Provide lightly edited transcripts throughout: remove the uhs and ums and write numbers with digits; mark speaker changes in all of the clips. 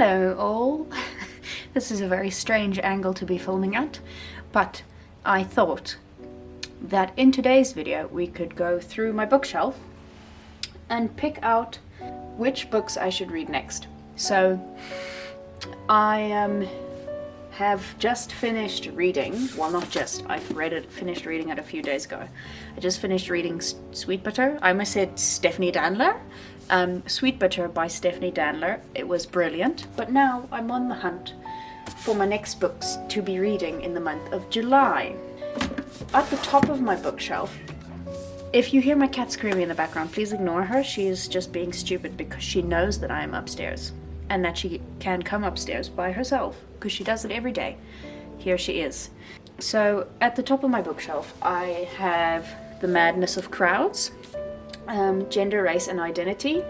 Speaker 1: Hello all! This is a very strange angle to be filming at, but I thought that in today's video we could go through my bookshelf and pick out which books I should read next. So I have just finished reading, well not just, I've finished reading it a few days ago. I just finished reading Sweet Butter. I almost said Stephanie Danler. Sweet Butter by Stephanie Danler. It was brilliant, but now I'm on the hunt for my next books to be reading in the month of July. At the top of my bookshelf, if you hear my cat screaming in the background, please ignore her. She is just being stupid because she knows that I am upstairs and that she can come upstairs by herself because she does it every day. Here she is. So at the top of my bookshelf I have The Madness of Crowds, Gender, Race and Identity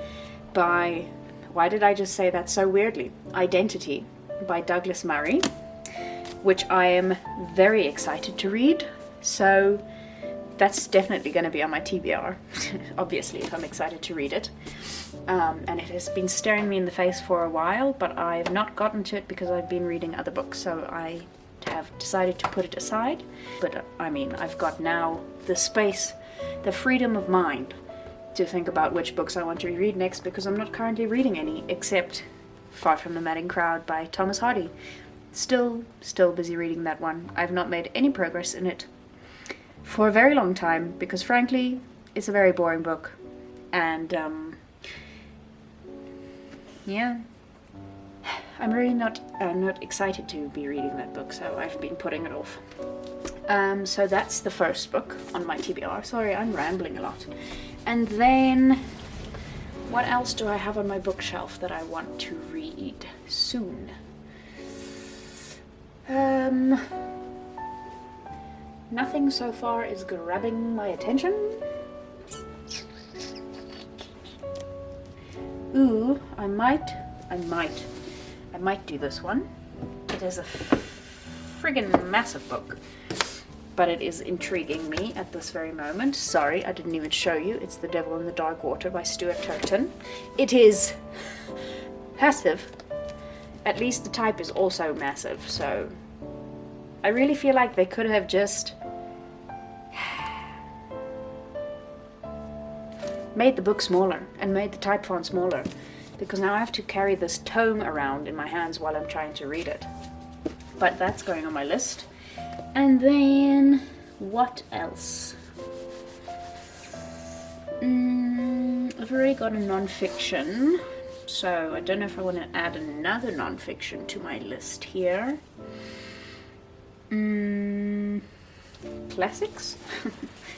Speaker 1: by, why did I just say that so weirdly? Identity by Douglas Murray, which I am very excited to read. So that's definitely going to be on my TBR, obviously, if I'm excited to read it. And it has been staring me in the face for a while, but I've not gotten to it because I've been reading other books, so I have decided to put it aside. But I mean, I've got now the space, the freedom of mind to think about which books I want to read next, because I'm not currently reading any except Far from the Madding Crowd by Thomas Hardy. Still busy reading that one. I've not made any progress in it for a very long time because frankly it's a very boring book, and yeah, I'm really not excited to be reading that book, so I've been putting it off. So that's the first book on my TBR. Sorry, I'm rambling a lot. And then, what else do I have on my bookshelf that I want to read soon? Nothing so far is grabbing my attention. Ooh, I might do this one. It is a friggin' massive book, but it is intriguing me at this very moment. Sorry, I didn't even show you. It's The Devil in the Dark Water by Stuart Turton. It is massive. At least the type is also massive, so I really feel like they could have just made the book smaller and made the type font smaller, because now I have to carry this tome around in my hands while I'm trying to read it. But that's going on my list. And then, what else? I've already got a non-fiction, so I don't know if I want to add another non-fiction to my list here. Classics?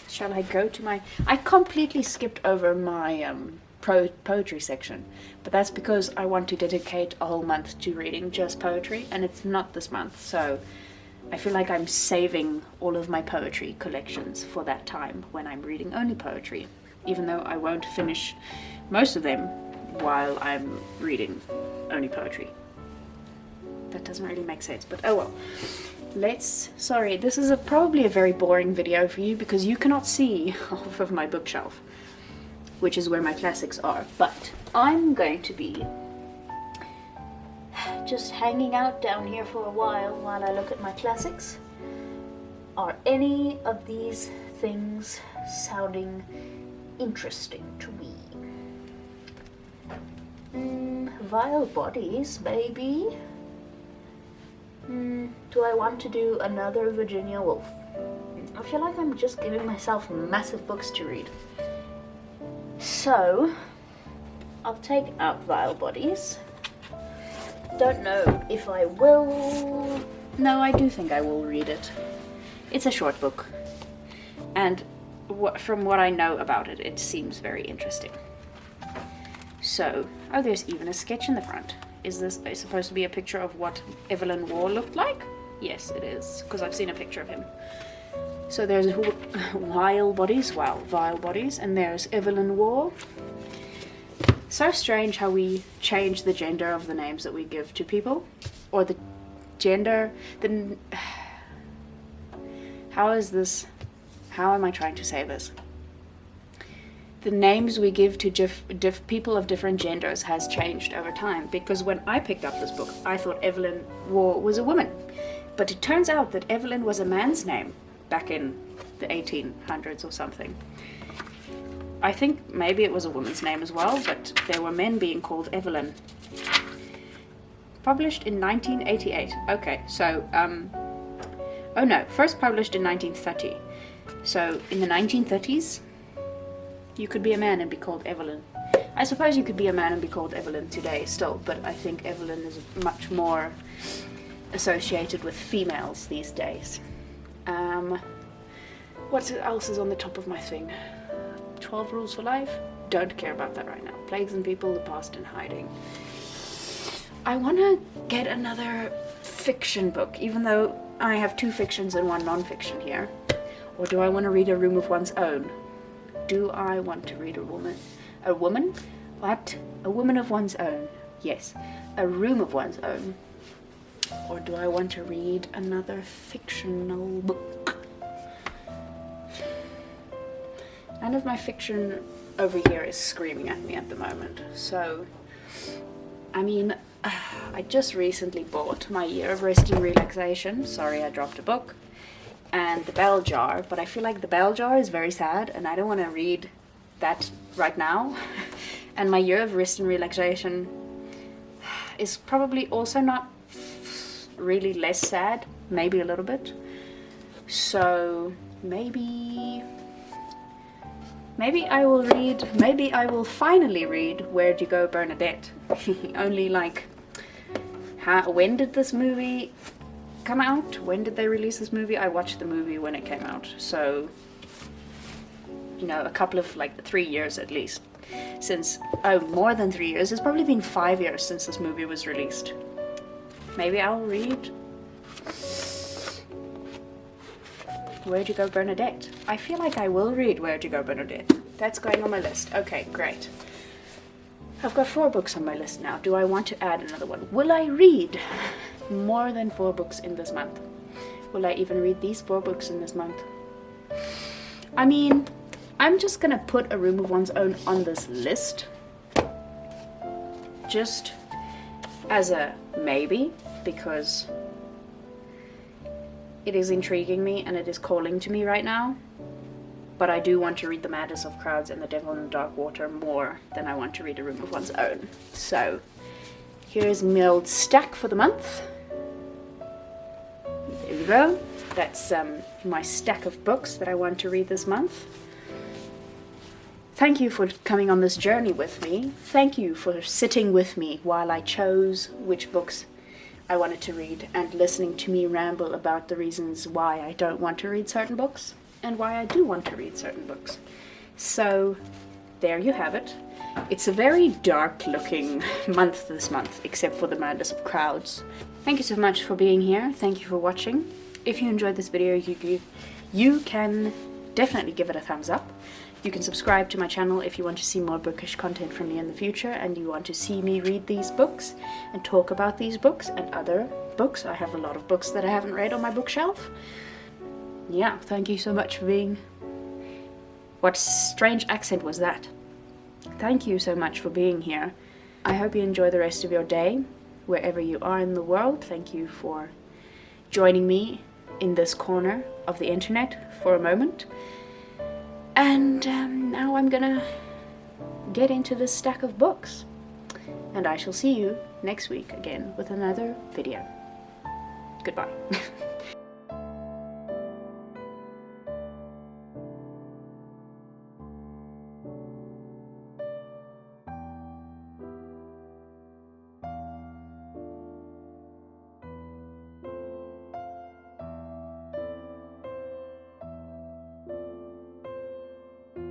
Speaker 1: Shall I go to my... I completely skipped over my poetry section, but that's because I want to dedicate a whole month to reading just poetry, and it's not this month, so I feel like I'm saving all of my poetry collections for that time when I'm reading only poetry, even though I won't finish most of them while I'm reading only poetry. That doesn't really make sense, but oh well. Sorry, this is probably a very boring video for you because you cannot see half of my bookshelf, which is where my classics are, but I'm going to be just hanging out down here for a while I look at my classics. Are any of these things sounding interesting to me? Vile Bodies, maybe? Do I want to do another Virginia Woolf? I feel like I'm just giving myself massive books to read. So, I'll take out Vile Bodies. Don't know if I will... No, I do think I will read it. It's a short book. And from what I know about it, it seems very interesting. So, oh, there's even a sketch in the front. Is this supposed to be a picture of what Evelyn Waugh looked like? Yes, it is, because I've seen a picture of him. So there's Vile Bodies, and there's Evelyn Waugh. So strange how we change the gender of the names that we give to people, or the gender, how am I trying to say this? the names we give to people of different genders has changed over time, because when I picked up this book, I thought Evelyn Waugh was a woman. But it turns out that Evelyn was a man's name back in the 1800s or something. I think maybe it was a woman's name as well, but there were men being called Evelyn. Published in 1988. Okay, so, oh no, first published in 1930. So, in the 1930s, you could be a man and be called Evelyn. I suppose you could be a man and be called Evelyn today still, but I think Evelyn is much more associated with females these days. What else is on the top of my thing? 12 Rules for Life? Don't care about that right now. Plagues and People, The Past in Hiding. I want to get another fiction book, even though I have 2 fictions and 1 non-fiction here. Or do I want to read A Room of One's Own? Do I want to read a woman? A woman? What? A woman of one's own. Yes. A room of one's own. Or do I want to read another fictional book? None of my fiction over here is screaming at me at the moment. So, I mean, I just recently bought my Year of Rest and Relaxation. Sorry, I dropped a book. And The Bell Jar, but I feel like The Bell Jar is very sad and I don't want to read that right now. And my Year of Rest and Relaxation is probably also not really less sad, maybe a little bit. So maybe I will finally read Where'd You Go Bernadette. Only like, when did this movie come out? When did they release this movie? I watched the movie when it came out, so you know, a couple of like 3 years at least since, more than 3 years. It's probably been 5 years since this movie was released. Maybe I'll read Where'd You Go Bernadette. I feel like I will read Where'd You Go Bernadette. That's going on my list. Okay, great. I've got 4 books on my list now. Do I want to add another one? Will I read more than 4 books in this month? Will I even read these 4 books in this month? I mean, I'm just gonna put A Room of One's Own on this list, just as a maybe, because it is intriguing me and it is calling to me right now. But I do want to read The Madness of Crowds and The Devil in the Dark Water more than I want to read A Room of One's Own. So here's my old stack for the month. There we go. That's my stack of books that I want to read this month. Thank you for coming on this journey with me. Thank you for sitting with me while I chose which books I wanted to read and listening to me ramble about the reasons why I don't want to read certain books and why I do want to read certain books. So there you have it. It's a very dark looking month this month, except for The Madness of Crowds. Thank you so much for being here. Thank you for watching. If you enjoyed this video, you can definitely give it a thumbs up. You can subscribe to my channel if you want to see more bookish content from me in the future and you want to see me read these books and talk about these books and other books. I have a lot of books that I haven't read on my bookshelf. Yeah, thank you so much for being... What strange accent was that? Thank you so much for being here. I hope you enjoy the rest of your day, wherever you are in the world. Thank you for joining me in this corner of the internet for a moment. And now I'm gonna get into this stack of books. And I shall see you next week again with another video. Goodbye.